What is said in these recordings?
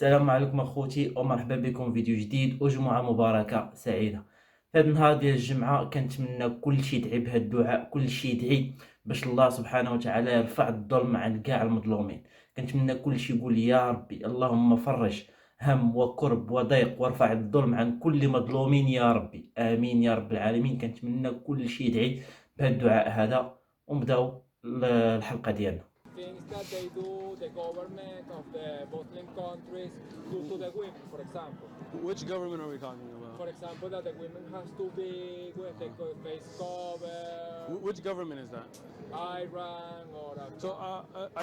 السلام عليكم اخوتي ومرحبا بكم في فيديو جديد وجمعة مباركة سعيدة. في هذا النهار ديال الجمعة كنتمنى كل شي يدعي بهذا الدعاء، كل شي يدعي باش الله سبحانه وتعالى يرفع الظلم عن كاع المظلومين. كنتمنى كل شي يقول يا ربي اللهم فرج هم وكرب وضيق وارفع الظلم عن كل مظلومين يا ربي، امين يا رب العالمين. كنتمنى كل شي يدعي بهذا الدعاء هذا ونبداو الحلقة ديالنا. Things that they do, the government of the Muslim countries do to the women, for example. Which government are we talking about? For example, that the women has to be with the face cover. Which government is that? Iran or So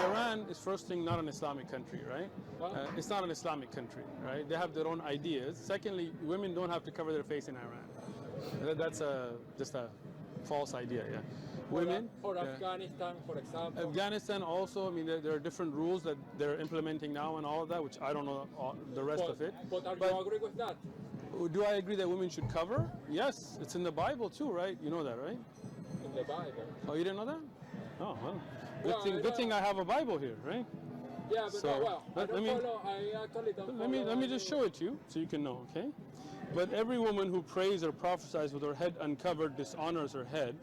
Iran is first thing not an Islamic country, right? What? It's not an Islamic country, right? They have their own ideas. Secondly, women don't have to cover their face in Iran. That's just a false idea, yeah. Women or Afghanistan, for example. Afghanistan also, I mean, there are different rules that they're implementing now and all of that, which I don't know the rest of it. But are you agree with that? Do I agree that women should cover? Yes, it's in the Bible too, right? You know that, right? In the Bible. Oh, you didn't know that? Oh, well. Well, Good thing I have a Bible here, right? Yeah, but So, I actually don't follow. Let me just show it to you so you can know, okay? But every woman who prays or prophesies with her head uncovered dishonors her head,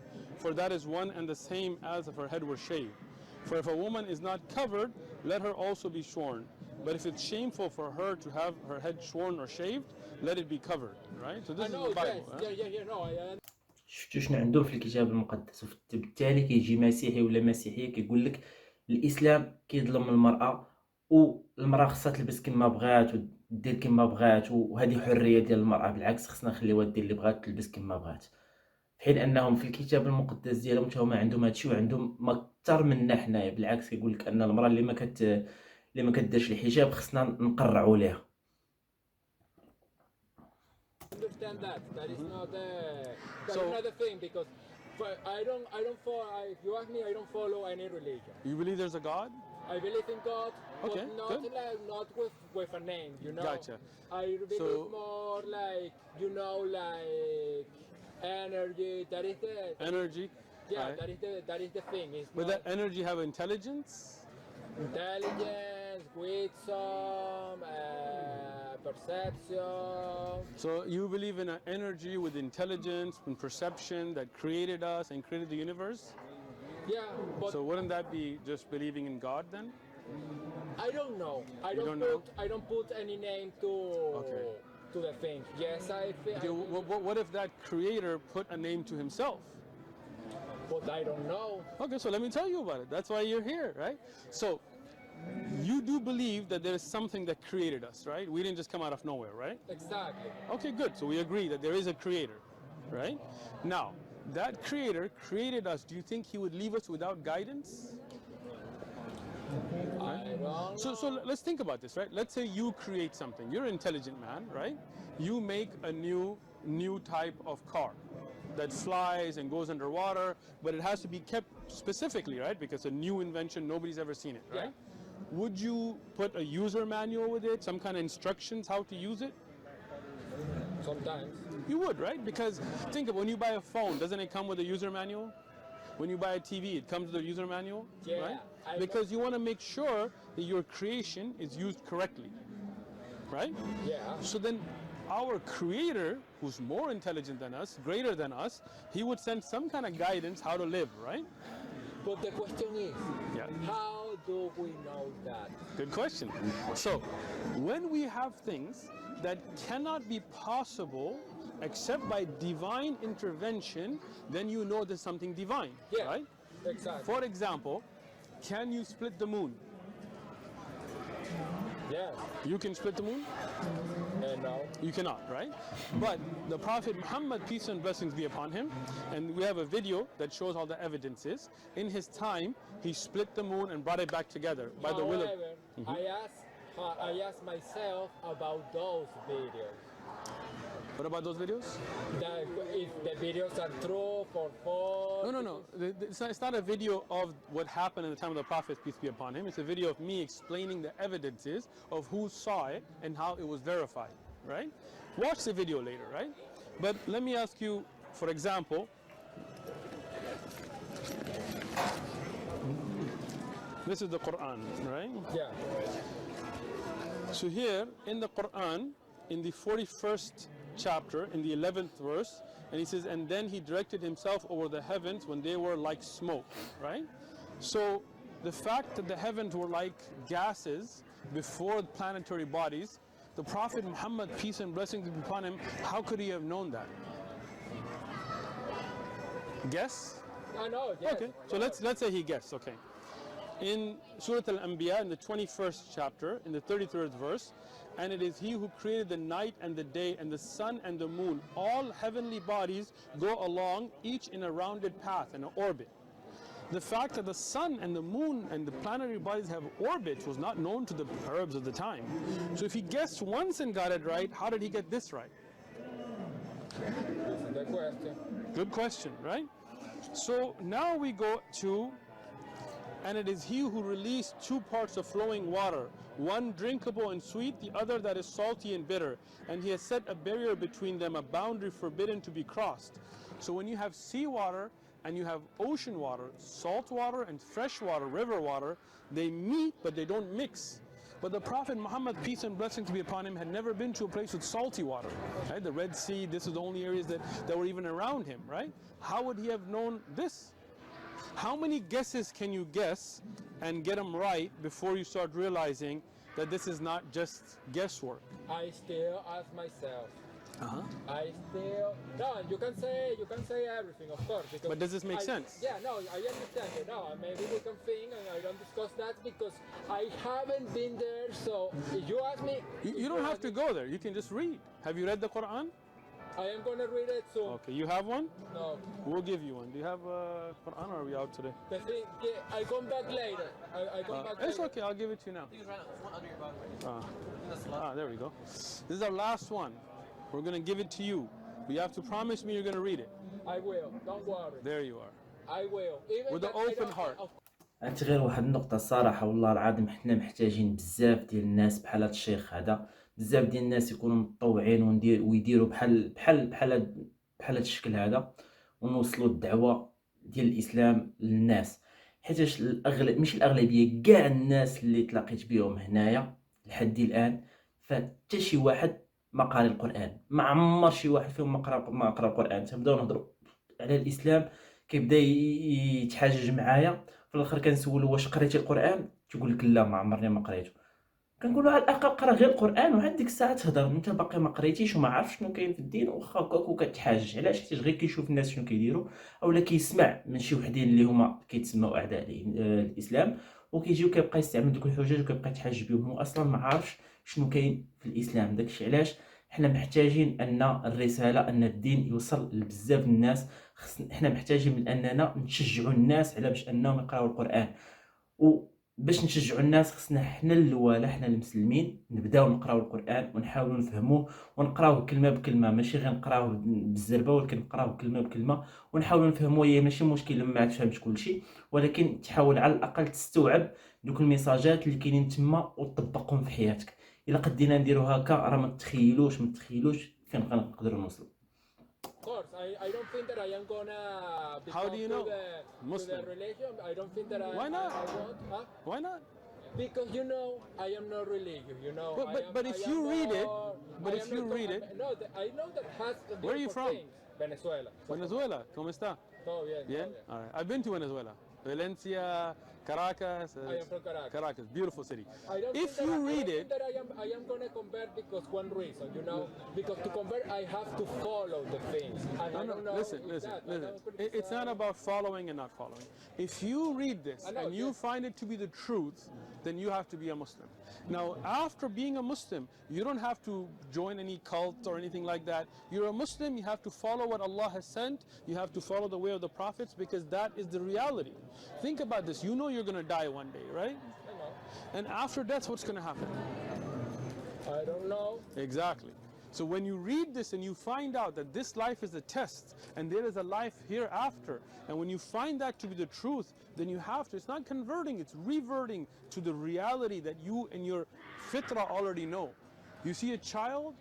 for that is one and the same as if her head were shaved. For if a woman is not covered, let her also be shorn. But if it's shameful for her to have her head shorn or shaved, let it be covered, right? So this is the Bible. Yeah, no, شفتوا شنو عنده في الكتاب المقدس، وبالتالي كيجي مسيحي ولا مسيحيه كيقول لك الاسلام كيظلم المراه، والمراه خصها تلبس كما بغات ودير كما بغات، وهذه حريه ديال المراه. بالعكس خصنا نخليوها دير اللي بغات تلبس كما بغات، في حين انهم في الكتاب المقدس ديالهم حتى هما عندهم هادشي وعندهم ما اكثر منا حنايا. بالعكس كيقول لك ان المراه اللي ما كديرش الحجاب خصنا نقرعوا ليها. understand that is not the thing, because I don't follow. If you ask me, I don't follow any religion. You believe there's a God? I believe in God, Okay, but good. not with a name, you know. Gotcha. I believe more like, like energy. That is the Energy? yeah. Right. That is the thing. It's Would not that energy have intelligence? intelligence, wisdom, perception. So you believe in an energy with intelligence and perception that created us and created the universe? Yeah, but So wouldn't that be just believing in God then? I don't know. I don't put any name Okay. to the thing. Yes, I think. Okay, what if that creator put a name to himself? But I don't know. Okay, so let me tell you about it. That's why you're here, right? So you do believe that there is something that created us, right? We didn't just come out of nowhere, right? Exactly. Okay, good. So we agree that there is a creator, right? Now, that creator created us. Do you think he would leave us without guidance? I don't So let's think about this, right? Let's say you create something. You're an intelligent man, right? You make a new type of car that flies and goes underwater, but it has to be kept specifically, right? Because it's a new invention, nobody's ever seen it, right? Yeah. Would you put a user manual with it, some kind of instructions how to use it? Sometimes. You would, right? Because think of when you buy a phone, doesn't it come with a user manual? When you buy a TV, it comes with a user manual, Yeah, right? I Because you want to make sure that your creation is used correctly, right? Yeah. So then our creator, who's more intelligent than us, greater than us, he would send some kind of guidance how to live, right? But the question is, Yeah. how do we know that? Good question. So when we have things that cannot be possible except by divine intervention, then you know there's something divine, Yeah. right? Exactly. For example, can you split the moon? Yes. You can split the moon? No. You cannot, right? But the Prophet Muhammad, peace and blessings be upon him, and we have a video that shows all the evidences. In his time, he split the moon and brought it back together by the will of... However, I asked myself about those videos. What about those videos? That if the videos are true for false. No. It's not a video of what happened in the time of the Prophet, peace be upon him. It's a video of me explaining the evidences of who saw it and how it was verified, right? Watch the video later, right? But let me ask you, for example, this is the Quran, right? Yeah. So here in the Quran, in the 41st chapter, in the 11th verse, and he says, and then he directed himself over the heavens when they were like smoke, right? So the fact that the heavens were like gases before planetary bodies, the Prophet Muhammad, peace and blessings be upon him, how could he have known that? Guess? I know, yes. Okay, so let's say he guessed, okay. In Surah Al-Anbiya, in the 21st chapter, in the 33rd verse, and it is he who created the night and the day and the sun and the moon. All heavenly bodies go along, each in a rounded path, in an orbit. The fact that the sun and the moon and the planetary bodies have orbits was not known to the Arabs of the time. So if he guessed once and got it right, how did he get this right? That's the question. Good question, right? So now we go to, and it is he who released two parts of flowing water, one drinkable and sweet, the other that is salty and bitter. And he has set a barrier between them, a boundary forbidden to be crossed. So when you have seawater and you have ocean water, salt water and fresh water, river water, they meet but they don't mix. But the Prophet Muhammad, peace and blessings be upon him, had never been to a place with salty water. Right? The Red Sea, this is the only areas that were even around him, right? How would he have known this? How many guesses can you guess and get them right before you start realizing that this is not just guesswork? I still ask myself. I still no. You can say everything, of course. Because But does this make sense? Yeah, no, I understand it. No, maybe we can think, and I don't discuss that because I haven't been there. So if you ask me, You don't have to go there. You can just read. Have you read the Quran? I am gonna read it soon. Okay, you have one? No, We'll give you one. Do you have a Quran, or are we out today? the thing, I come back later. I come back. It's later. okay. I'll give it to you now. One under your bottom. There we go. This is our last one. We're going to give it to you. But you have to promise me you're going to read it. I will. Don't worry. There you are. I will. Even With an that I open don't- heart. عرفت غير واحد النقطة الصراحة والله العظيم حنا محتاجين بزاف ديال الناس بحال هاد الشيخ هذا، بزاف ديال الناس يكونوا متطوعين ويديروا بحال هاد الشكل هذا، ونوصلوا الدعوة ديال الإسلام للناس، حيتاش ماشي الأغلبية، كاع الناس اللي تلاقيت بهم هنايا لحد الآن فحتى شي واحد ما قاري القرآن، ما عمر شي واحد فيهم ما قرا القرآن. تنبداو نهضروا على الإسلام كيبدا يتحاجج معايا، في الاخر كنسولو واش قريتي القرآن، تيقول لك لا ما عمرني ما قريته. كنقولوا على الاقل قرا غير القرآن، وعاد ديك الساعه تهضر انت باقي ما قريتيش وما عارفش شنو كاين في الدين، واخا هكاك وكتحاجج. علاش؟ حيت غير كيشوف الناس شنو كيديروا، اولا كيسمع من شي وحدين اللي هما كيتسموا اعداء الاسلام، وكيجي وكيبقى يستعمل دوك الحجج وكيبقى يتحاج بهم، هو اصلا ما عارفش شنو كاين في الاسلام. داكشي علاش حنا محتاجين ان الرساله، ان الدين يوصل لبزاف الناس. حنا محتاجين من اننا نشجعوا الناس على باش انهم يقراوا القرآن، وباش نشجعوا الناس خصنا حنا الاولى، حنا المسلمين نبداو نقراو القرآن ونحاولوا نفهموه ونقراوه كلمه بكلمه، ماشي غير نقراوه بالزربه، ولكن نقراوه كلمه بكلمه ونحاولوا نفهموه. هي ماشي مشكل لما ما تفهمش كلشي، ولكن تحاول على الاقل تستوعب دوك الميساجات اللي كاينين تما وتطبقهم في حياتك. الا قدينا نديروا هكا راه ما تخيلوش فين غنقدروا نوصلوا. Of course, I don't think that I am gonna become How do you know? to Muslim. the religion. I don't think that Why not? I want. Huh? Why not? Because I am not religious. But if you read it, no, I know that has. Where are you from? Things. Venezuela. Venezuela, ¿cómo está? Todo bien. Bien? All right. I've been to Venezuela. Valencia, Caracas. I am from Caracas. Caracas, beautiful city. I don't If think you that read I it, don't think that I am gonna convert because one reason, because to convert I have to follow the things. And I don't know. listen. That. It's not about following and not following. If you read this I know, and you yes. find it to be the truth, then you have to be a Muslim. Now, after being a Muslim, you don't have to join any cult or anything like that. You're a Muslim, you have to follow what Allah has sent, you have to follow the way of the prophets, because that is the reality. Think about this. You know you're going to die one day, right? I know. And after death, what's going to happen? I don't know. Exactly. So when you read this and you find out that this life is a test and there is a life hereafter, and when you find that to be the truth, then you have to, it's not converting, it's reverting to the reality that you and your fitra already know. You see a child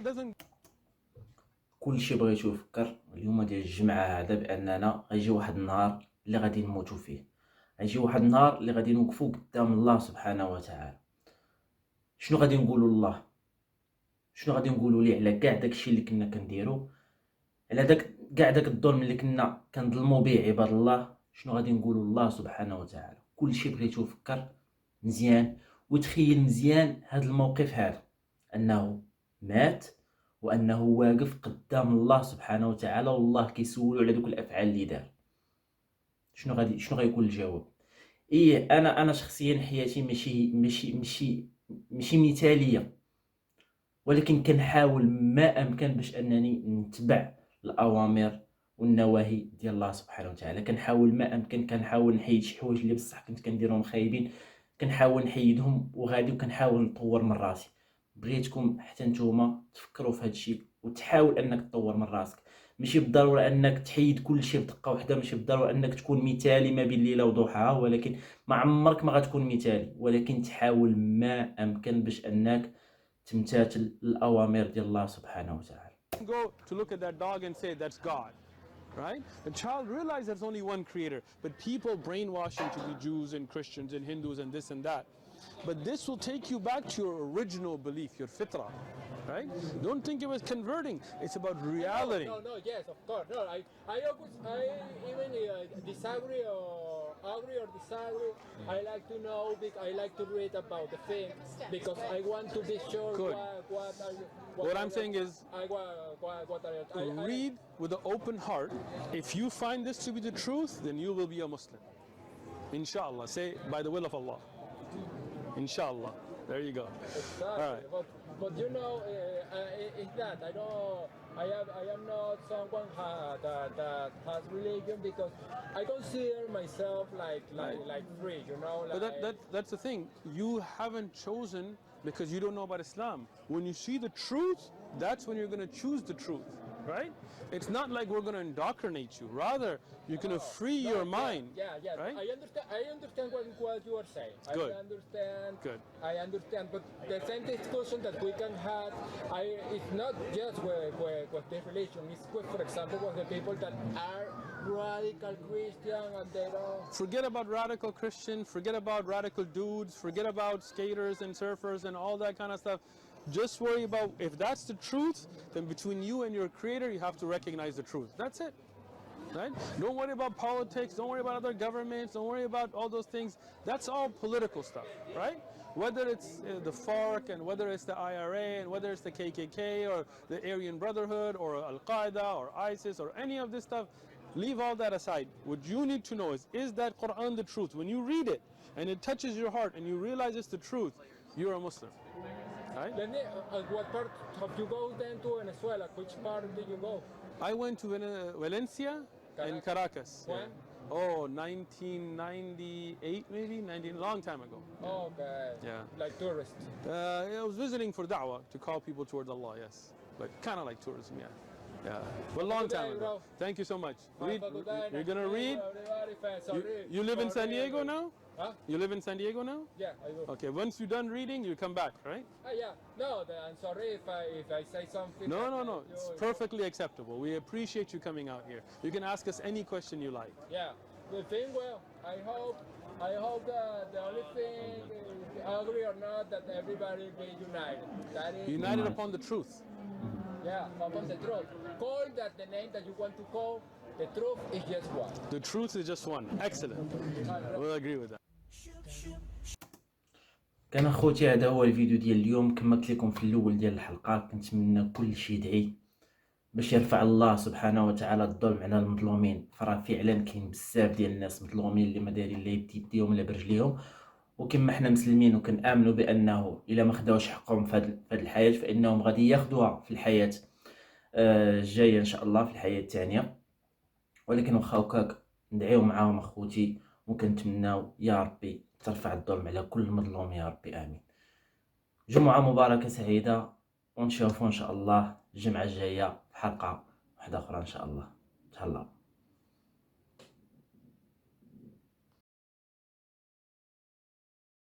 doesn't. كل شيء بغيتو يفكر اليوم ديال الجمعة هذا بأننا غيجي واحد النهار اللي غادي نموتو فيه، غيجي واحد النهار اللي غادي نوقفو قدام الله سبحانه وتعالى. شنو غادي نقولوا لله؟ شنو غادي نقولوا ليه على كاع داكشي اللي كنا كنديرو، على داك كاع داك الظلم اللي كنا كنظلموا به عباد الله؟ شنو غادي نقولوا لله سبحانه وتعالى؟ كلشي بغيتو فكر مزيان وتخيل مزيان هذا الموقف هذا، انه مات وانه واقف قدام الله سبحانه وتعالى والله كيسولو على دوك الافعال اللي دار. شنو غيكون الجواب؟ انا شخصيا حياتي ماشي مثاليه، ولكن كنحاول ما امكن باش انني نتبع الاوامر والنواهي ديال الله سبحانه وتعالى. كنحاول ما امكن، كنحاول نحيد شي حوايج اللي بصح كنت كنديرهم خايبين، كنحاول نحيدهم وغادي، وكنحاول نطور من راسي. بغيتكم حتى نتوما تفكروا في هذا الشيء وتحاول انك تطور من راسك. ماشي بالضروره انك تحيد كل شيء بدقه واحده، ماشي بالضروره انك تكون مثالي ما بين ليله وضحاها، ولكن ما عمرك ما غتكون مثالي، ولكن تحاول ما امكن باش انك تمتثل الاوامر ديال الله سبحانه وتعالى. Go to look at that dog and say that's God, right? The child realizes there's only one creator, but people brainwash him to be Jews and Christians and Hindus and this and that. But this will take you back to your original belief, your fitrah, right? Don't think it was converting. It's about reality. No, yes, of course. No, I even disagree or agree or disagree. I like to know, I like to read about the thing because I want to be sure Good. What I'm saying is, read with an open heart. If you find this to be the truth, then you will be a Muslim. Inshallah. Say, by the will of Allah. Inshallah. There you go. Exactly. All right. But you know, it's that I am not someone that has religion because I consider myself like free, you know. Like, But that's the thing. You haven't chosen because you don't know about Islam. When you see the truth, that's when you're going to choose the truth, right? It's not like we're going to indoctrinate you. Rather, you're going to free your mind. Yeah. Right? I understand what you are saying. Good. I understand. Good. I understand. But the same discussion that we can have, it's not just with the religion. It's with, for example, with the people that are radical Christian and they don't. Forget about radical Christian, forget about radical dudes, forget about skaters and surfers and all that kind of stuff. Just worry about if that's the truth, then between you and your creator, you have to recognize the truth. That's it. Right? Don't worry about politics, don't worry about other governments, don't worry about all those things. That's all political stuff, right? Whether it's the FARC and whether it's the IRA and whether it's the KKK or the Aryan Brotherhood or Al-Qaeda or ISIS or any of this stuff, leave all that aside. What you need to know is that Quran the truth? When you read it and it touches your heart and you realize it's the truth, you're a Muslim. Right? Then, what part have you go then to Venezuela? Which part did you go? I went to Valencia and Caracas. When? Oh, 1998 maybe, long time ago. Okay. Yeah. Like tourist. I was visiting for da'wah, to call people towards Allah, yes. But kind of like tourism, yeah. Yeah, but a long time ago. Thank you so much. Read, you're gonna read? You live in San Diego now? Huh? You live in San Diego now? Yeah, I do. Okay, once you're done reading, you come back, right? Yeah. No, I'm sorry if I say something. No. It's perfectly acceptable. We appreciate you coming out here. You can ask us any question you like. Yeah. The thing, well, I hope that the only thing, agree or not, that everybody be united. That is United upon the truth. Yeah, upon the truth. Call that the name that you want to call. The truth is just one. The truth is just one. Excellent. We'll agree with that. كان اخوتي هذا هو الفيديو ديال اليوم. كما قلت لكم في الاول ديال الحلقه، كنتمنى كل شيء يدعي باش يرفع الله سبحانه وتعالى الظلم على المظلومين. فراه فعلا كاين بزاف ديال الناس مظلومين اللي ما دايرين لا بيديهم لا برجليهم، وكما حنا مسلمين وكنامنوا بانه الا ما خداوش حقهم في هذه الحياه فانهم غادي ياخذوها في الحياه الجايه ان شاء الله، في الحياه الثانيه. ولكن واخا هكاك ندعيو معاهم اخوتي، وكنتمناو يا ربي ترفع الظلم على كل مظلوم يا ربي، امين. جمعه مباركه سعيده، ونشوفوا ان شاء الله الجمعه الجايه في حلقه واحده اخرى ان شاء الله. تهلاو.